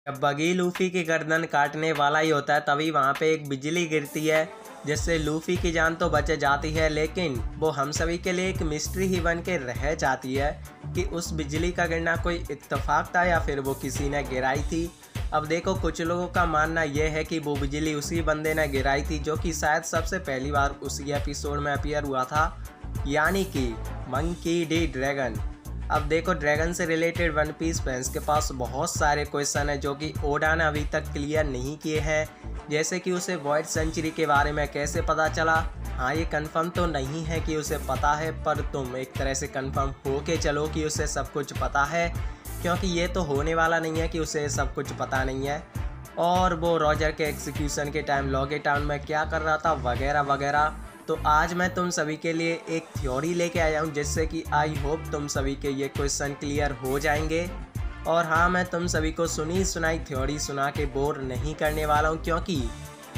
जब बगी लूफी की गर्दन काटने वाला ही होता है तभी वहाँ पे एक बिजली गिरती है, जिससे लूफी की जान तो बच जाती है, लेकिन वो हम सभी के लिए एक मिस्ट्री ही बन के रह जाती है कि उस बिजली का गिरना कोई इत्तेफाक था या फिर वो किसी ने गिराई थी। अब देखो, कुछ लोगों का मानना यह है कि वो बिजली उसी बंदे ने गिराई थी जो कि शायद सबसे पहली बार उसी एपिसोड में अपीयर हुआ था, यानी कि मंकी डी ड्रैगन। अब देखो, ड्रैगन से रिलेटेड वन पीस फैंस के पास बहुत सारे क्वेश्चन हैं जो कि ओडा ने अभी तक क्लियर नहीं किए हैं, जैसे कि उसे वॉइड सेंचुरी के बारे में कैसे पता चला। हाँ, ये कंफर्म तो नहीं है कि उसे पता है, पर तुम एक तरह से कंफर्म हो के चलो कि उसे सब कुछ पता है, क्योंकि ये तो होने वाला नहीं है कि उसे सब कुछ पता नहीं है। और वो रॉजर के एग्जीक्यूशन के टाइम लॉगे टाउन में क्या कर रहा था वगैरह वगैरह। तो आज मैं तुम सभी के लिए एक थ्योरी लेके आया हूँ, जिससे कि आई होप तुम सभी के ये क्वेश्चन क्लियर हो जाएंगे। और हाँ, मैं तुम सभी को सुनी सुनाई थ्योरी सुना के बोर नहीं करने वाला हूँ, क्योंकि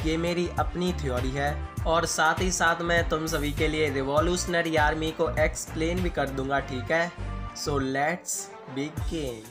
ये मेरी अपनी थ्योरी है। और साथ ही साथ मैं तुम सभी के लिए रिवॉल्यूशनरी आर्मी को एक्सप्लेन भी कर दूंगा, ठीक है। So let's begin.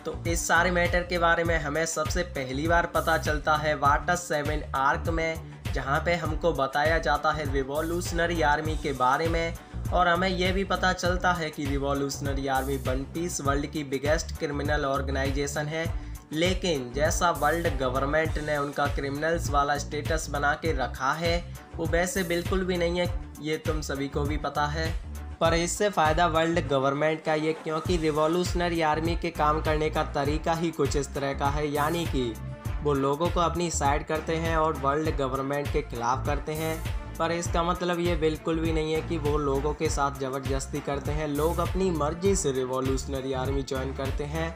तो इस सारे मैटर के बारे में हमें सबसे पहली बार पता चलता है वाटर 7 आर्क में, जहाँ पे हमको बताया जाता है रिवॉल्यूशनरी आर्मी के बारे में। और हमें यह भी पता चलता है कि revolutionary army one piece world की बिगेस्ट क्रिमिनल ऑर्गेनाइजेशन है, लेकिन जैसा वर्ल्ड गवर्नमेंट ने उनका क्रिमिनल्स वाला स्टेटस बना के रखा है वो वैसे बिल्कुल भी नहीं है, ये तुम सभी को भी पता है। पर इससे फ़ायदा वर्ल्ड गवर्नमेंट का ये, क्योंकि रिवॉल्यूशनरी आर्मी के काम करने का तरीका ही कुछ इस तरह का है, यानी कि वो लोगों को अपनी साइड करते हैं और वर्ल्ड गवर्नमेंट के खिलाफ करते हैं। पर इसका मतलब ये बिल्कुल भी नहीं है कि वो लोगों के साथ ज़बरदस्ती करते हैं। लोग अपनी मर्जी से रिवॉल्यूशनरी आर्मी ज्वाइन करते हैं,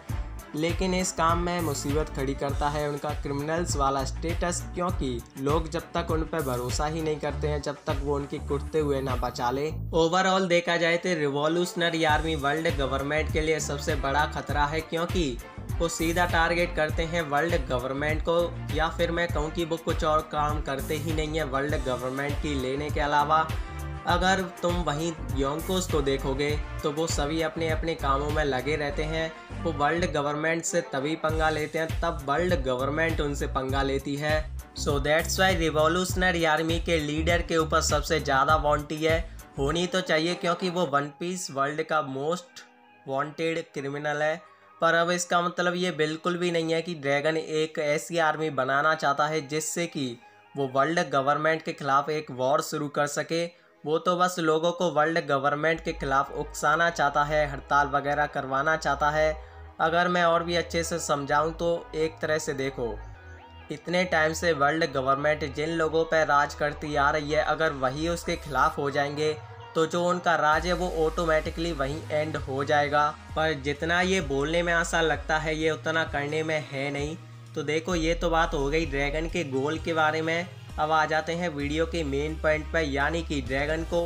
लेकिन इस काम में मुसीबत खड़ी करता है उनका क्रिमिनल्स वाला स्टेटस, क्योंकि लोग जब तक उन पर भरोसा ही नहीं करते हैं जब तक वो उनकी कुटते हुए ना बचा ले। ओवरऑल देखा जाए तो रिवॉल्यूशनरी आर्मी वर्ल्ड गवर्नमेंट के लिए सबसे बड़ा खतरा है, क्योंकि वो सीधा टारगेट करते हैं वर्ल्ड गवर्नमेंट को, या फिर मैं कहूँ कि वो कुछ और काम करते ही नहीं है वर्ल्ड गवर्नमेंट की लेने के अलावा। अगर तुम वहीं योंकोस को देखोगे तो वो सभी अपने अपने कामों में लगे रहते हैं। वो वर्ल्ड गवर्नमेंट से तभी पंगा लेते हैं तब वर्ल्ड गवर्नमेंट उनसे पंगा लेती है। So that's why revolutionary army के लीडर के ऊपर सबसे ज़्यादा वांटी है, होनी तो चाहिए, क्योंकि वो वन पीस वर्ल्ड का मोस्ट वांटेड क्रिमिनल है। पर अब इसका मतलब ये बिल्कुल भी नहीं है कि ड्रैगन एक ऐसी आर्मी बनाना चाहता है जिससे कि वो वर्ल्ड गवर्नमेंट के खिलाफ एक वॉर शुरू कर सके। वो तो बस लोगों को वर्ल्ड गवर्नमेंट के खिलाफ उकसाना चाहता है, हड़ताल वगैरह करवाना चाहता है। अगर मैं और भी अच्छे से समझाऊं तो एक तरह से देखो, इतने टाइम से वर्ल्ड गवर्नमेंट जिन लोगों पर राज करती आ रही है, अगर वही उसके खिलाफ हो जाएंगे तो जो उनका राज है वो ऑटोमेटिकली वहीं एंड हो जाएगा। पर जितना ये बोलने में आसान लगता है ये उतना करने में है नहीं। तो देखो, ये तो बात हो गई ड्रैगन के गोल के बारे में। अब आ जाते हैं वीडियो के मेन पॉइंट पर, यानी कि ड्रैगन को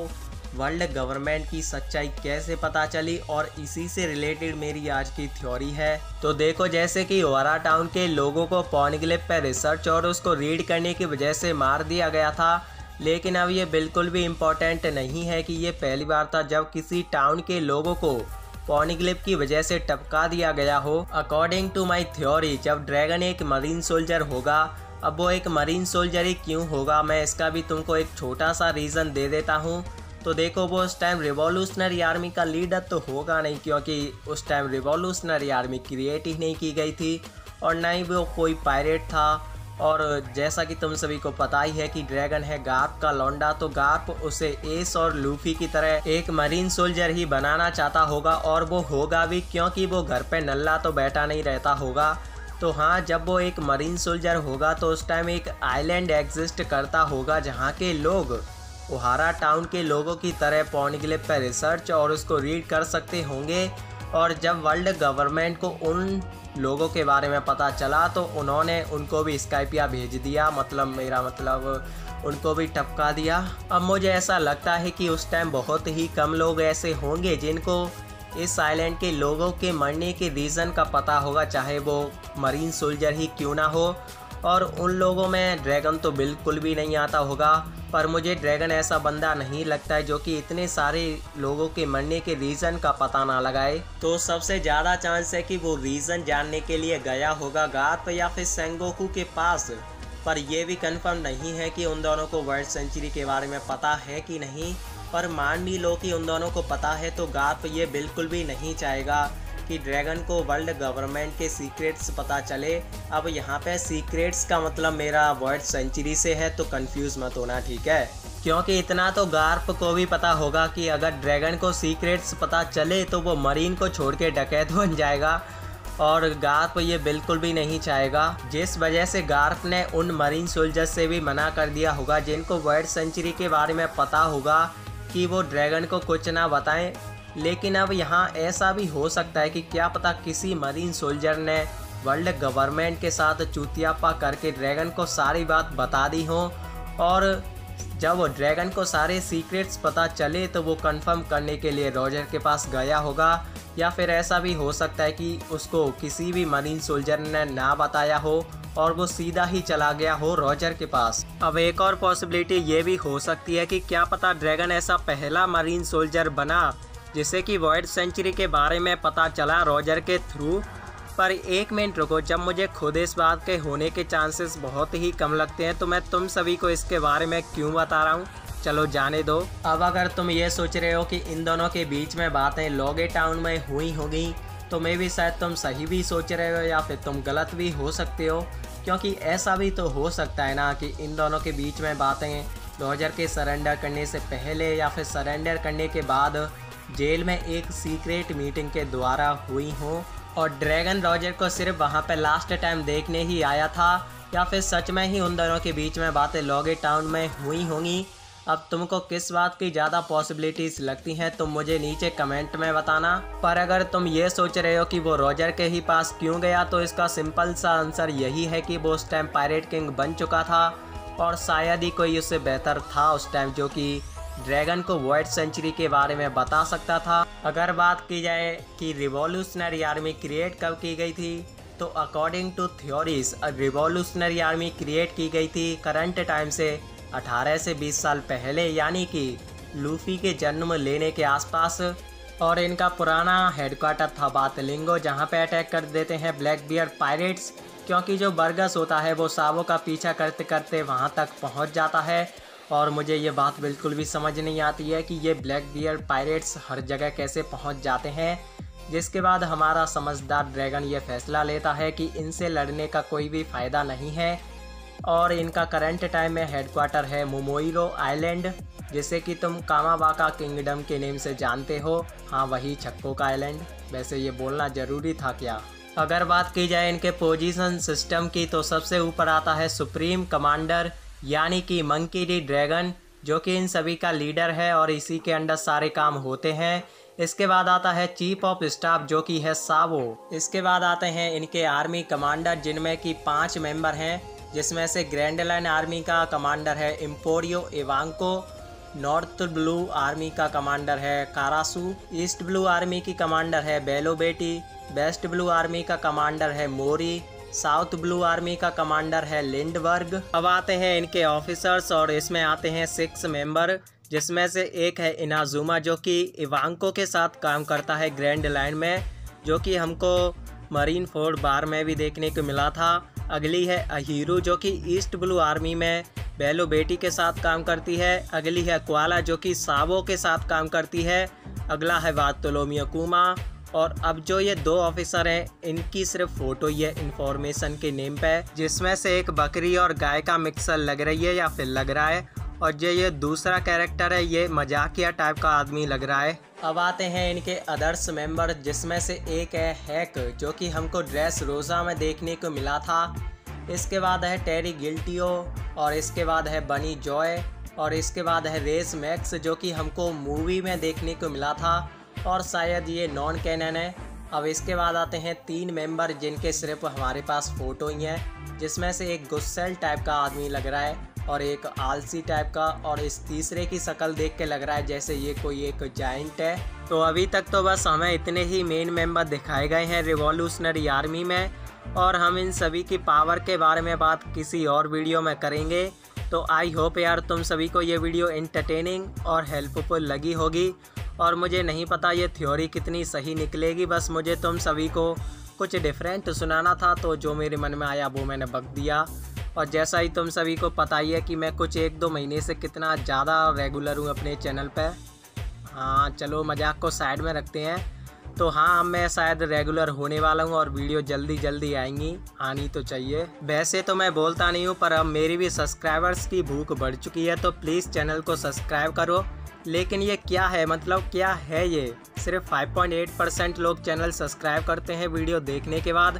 वर्ल्ड गवर्नमेंट की सच्चाई कैसे पता चली, और इसी से रिलेटेड मेरी आज की थ्योरी है। तो देखो, जैसे कि ओहारा टाउन के लोगों को पॉनिग्लिफ पर रिसर्च और उसको रीड करने की वजह से मार दिया गया था, लेकिन अब ये बिल्कुल भी इम्पोर्टेंट नहीं है कि ये पहली बार था जब किसी टाउन के लोगों को पॉनिग्लिफ की वजह से टपका दिया गया हो। अकॉर्डिंग टू माई थ्योरी, जब ड्रैगन एक मरीन सोल्जर होगा, अब वो एक मरीन सोल्जर ही क्यों होगा, मैं इसका भी तुमको एक छोटा सा रीज़न दे देता हूँ। तो देखो, वो उस टाइम रिवॉल्यूशनरी आर्मी का लीडर तो होगा नहीं, क्योंकि उस टाइम रिवॉल्यूशनरी आर्मी क्रिएट ही नहीं की गई थी, और ना ही वो कोई पायरेट था। और जैसा कि तुम सभी को पता ही है कि ड्रैगन है गार्प का लौंडा, तो गार्प उसे एस और लूफी की तरह एक मरीन सोल्जर ही बनाना चाहता होगा, और वो होगा भी, क्योंकि वो घर पे नल्ला तो बैठा नहीं रहता होगा। तो हाँ, जब वो एक मरीन सोल्जर होगा तो उस टाइम एक आइलैंड एग्जिस्ट करता होगा जहाँ के लोग ओहारा टाउन के लोगों की तरह पॉनिग्लिफ पर रिसर्च और उसको रीड कर सकते होंगे। और जब वर्ल्ड गवर्नमेंट को उन लोगों के बारे में पता चला तो उन्होंने उनको भी स्काइपिया भेज दिया, मेरा मतलब उनको भी टपका दिया। अब मुझे ऐसा लगता है कि उस टाइम बहुत ही कम लोग ऐसे होंगे जिनको इस आइलैंड के लोगों के मरने के रीज़न का पता होगा, चाहे वो मरीन सोल्जर ही क्यों ना हो। और उन लोगों में ड्रैगन तो बिल्कुल भी नहीं आता होगा। पर मुझे ड्रैगन ऐसा बंदा नहीं लगता है जो कि इतने सारे लोगों के मरने के रीज़न का पता ना लगाए। तो सबसे ज़्यादा चांस है कि वो रीज़न जानने के लिए गया होगा गार्प या फिर सेंगोकू के पास। पर यह भी कंफर्म नहीं है कि उन दोनों को वर्ल्ड सेंचुरी के बारे में पता है कि नहीं। पर मान भी लो कि उन दोनों को पता है तो गार्प ये बिल्कुल भी नहीं चाहेगा कि ड्रैगन को वर्ल्ड गवर्नमेंट के सीक्रेट्स पता चले। अब यहाँ पे सीक्रेट्स का मतलब मेरा वर्ल्ड सेंचुरी से है, तो कंफ्यूज मत होना, ठीक है। क्योंकि इतना तो गार्प को भी पता होगा कि अगर ड्रैगन को सीक्रेट्स पता चले तो वो मरीन को छोड़ के डकैत बन जाएगा, और गार्प ये बिल्कुल भी नहीं चाहेगा। जिस वजह से गार्प ने उन मरीन सोल्जर्स से भी मना कर दिया होगा जिनको वर्ल्ड सेंचुरी के बारे में पता होगा कि वो ड्रैगन को कुछ ना बताएं। लेकिन अब यहाँ ऐसा भी हो सकता है कि क्या पता किसी मरीन सोल्जर ने वर्ल्ड गवर्नमेंट के साथ चूतियापा करके ड्रैगन को सारी बात बता दी हो, और जब वो ड्रैगन को सारे सीक्रेट्स पता चले तो वो कंफर्म करने के लिए रॉजर के पास गया होगा। या फिर ऐसा भी हो सकता है कि उसको किसी भी मरीन सोल्जर ने ना बताया हो और वो सीधा ही चला गया हो रॉजर के पास। अब एक और पॉसिबिलिटी ये भी हो सकती है कि क्या पता ड्रैगन ऐसा पहला मरीन सोल्जर बना जिसे कि वर्ल्ड सेंचुरी के बारे में पता चला रॉजर के थ्रू। पर एक मिनट रुको, जब मुझे खुद इस बात के होने के चांसेस बहुत ही कम लगते हैं तो मैं तुम सभी को इसके बारे में क्यों बता रहा हूँ, चलो जाने दो। अब अगर तुम ये सोच रहे हो कि इन दोनों के बीच में बातें लॉगे टाउन में हुई होगी तो मैं भी शायद तुम सही भी सोच रहे हो या फिर तुम गलत भी हो सकते हो। क्योंकि ऐसा भी तो हो सकता है ना कि इन दोनों के बीच में बातें रॉजर के सरेंडर करने से पहले या फिर सरेंडर करने के बाद जेल में एक सीक्रेट मीटिंग के द्वारा हुई हो, और ड्रैगन रॉजर को सिर्फ वहाँ पे लास्ट टाइम देखने ही आया था, या फिर सच में ही उन दोनों के बीच में बातें लॉगे टाउन में हुई होंगी। अब तुमको किस बात की ज़्यादा पॉसिबिलिटीज़ लगती हैं तुम मुझे नीचे कमेंट में बताना। पर अगर तुम ये सोच रहे हो कि वो रॉजर के ही पास क्यों गया तो इसका सिंपल सा आंसर यही है कि वो उस टाइम पायरेट किंग बन चुका था, और शायद ही कोई उससे बेहतर था उस टाइम जो कि ड्रैगन को वर्ल्ड सेंचुरी के बारे में बता सकता था। अगर बात की जाए कि रिवॉल्यूशनरी आर्मी क्रिएट कब की गई थी, तो according to theories revolutionary army create की गई थी करंट टाइम से 18 से 20 साल पहले, यानी कि लूफी के जन्म लेने के आसपास। और इनका पुराना हेडक्वार्टर था बातलिंगो, जहाँ पे अटैक कर देते हैं ब्लैक बियर पायरेट्स। क्योंकि जो बर्गस होता है वो सावो का पीछा करते करते वहाँ तक पहुँच जाता है, और मुझे ये बात बिल्कुल भी समझ नहीं आती है कि ये ब्लैक बियर पायरेट्स हर जगह कैसे पहुंच जाते हैं। जिसके बाद हमारा समझदार ड्रैगन ये फैसला लेता है कि इनसे लड़ने का कोई भी फ़ायदा नहीं है, और इनका करंट टाइम में हेडक्वार्टर है मोमोइरो आइलैंड, जिसे कि तुम कामाबाका किंगडम के नेम से जानते हो। हाँ, वही छक्कों का आइलैंड। वैसे ये बोलना ज़रूरी था क्या? अगर बात की जाए इनके पोजीशन सिस्टम की तो सबसे ऊपर आता है सुप्रीम कमांडर, यानी कि मंकी डी ड्रैगन, जो कि इन सभी का लीडर है और इसी के अंडर सारे काम होते हैं। इसके बाद आता है चीफ ऑफ स्टाफ, जो कि है सावो। इसके बाद आते हैं इनके आर्मी कमांडर, जिनमें कि 5 मेंबर हैं, जिसमें से ग्रैंड लाइन आर्मी का कमांडर है एम्पोरियो इवांको, नॉर्थ ब्लू आर्मी का कमांडर है कारासू, ईस्ट ब्लू आर्मी की कमांडर है बेलो बेटी, वेस्ट ब्लू आर्मी का कमांडर है मोरी, साउथ ब्लू आर्मी का कमांडर है लिंडबर्ग। अब आते हैं इनके ऑफिसर्स, और इसमें आते हैं 6 मेंबर, जिसमें से एक है इनाजुमा, जो कि इवांको के साथ काम करता है ग्रैंड लाइन में, जो कि हमको मरीन फोर्ड बार में भी देखने को मिला था। अगली है अहीरू, जो कि ईस्ट ब्लू आर्मी में बेलो बेटी के साथ काम करती है। अगली है क्वाला, जो कि सावो के साथ काम करती है। अगला है बातोलोमियो कुमा। और अब जो ये 2 ऑफिसर हैं, इनकी सिर्फ फोटो ही है इन्फॉर्मेशन के नेम पे, जिसमें से एक बकरी और गाय का मिक्सर लग रही है या फिर लग रहा है, और जो ये दूसरा कैरेक्टर है ये मजाकिया टाइप का आदमी लग रहा है। अब आते हैं इनके अदर्स मेंबर, जिसमें से एक है हैक, जो कि हमको ड्रेस रोज़ा में देखने को मिला था। इसके बाद है टेरी गिल्टियो, और इसके बाद है बनी जॉय, और इसके बाद है रेस मैक्स, जो कि हमको मूवी में देखने को मिला था, और शायद ये नॉन कैनन है। अब इसके बाद आते हैं 3 मेंबर, जिनके सिर्फ हमारे पास फ़ोटो ही हैं, जिसमें से एक गुस्सेल टाइप का आदमी लग रहा है और एक आलसी टाइप का, और इस तीसरे की शक्ल देख के लग रहा है जैसे ये कोई एक जाइंट है। तो अभी तक तो बस हमें इतने ही मेन मेंबर दिखाए गए हैं रिवॉल्यूशनरी आर्मी में, और हम इन सभी की पावर के बारे में बात किसी और वीडियो में करेंगे। तो आई होप यार तुम सभी को ये वीडियो एंटरटेनिंग और हेल्पफुल लगी होगी। और मुझे नहीं पता ये थ्योरी कितनी सही निकलेगी, बस मुझे तुम सभी को कुछ डिफरेंट सुनाना था, तो जो मेरे मन में आया वो मैंने बक दिया। और जैसा ही तुम सभी को पता ही है कि मैं कुछ 1-2 महीने से कितना ज़्यादा रेगुलर हूँ अपने चैनल पे। हाँ चलो मजाक को साइड में रखते हैं। तो हाँ मैं शायद रेगुलर होने वाला हूँ और वीडियो जल्दी आएंगी, आनी तो चाहिए। वैसे तो मैं बोलता नहीं हूँ, पर अब मेरी भी सब्सक्राइबर्स की भूख बढ़ चुकी है, तो प्लीज़ चैनल को सब्सक्राइब करो। लेकिन ये क्या है, मतलब क्या है ये? सिर्फ 5.8% लोग चैनल सब्सक्राइब करते हैं वीडियो देखने के बाद।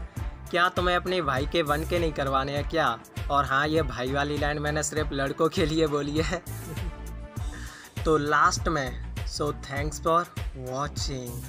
क्या तुम्हें अपने भाई के 1K नहीं करवाने हैं क्या? और हाँ ये भाई वाली लाइन मैंने सिर्फ लड़कों के लिए बोली है। तो लास्ट में सो थैंक्स फॉर वॉचिंग।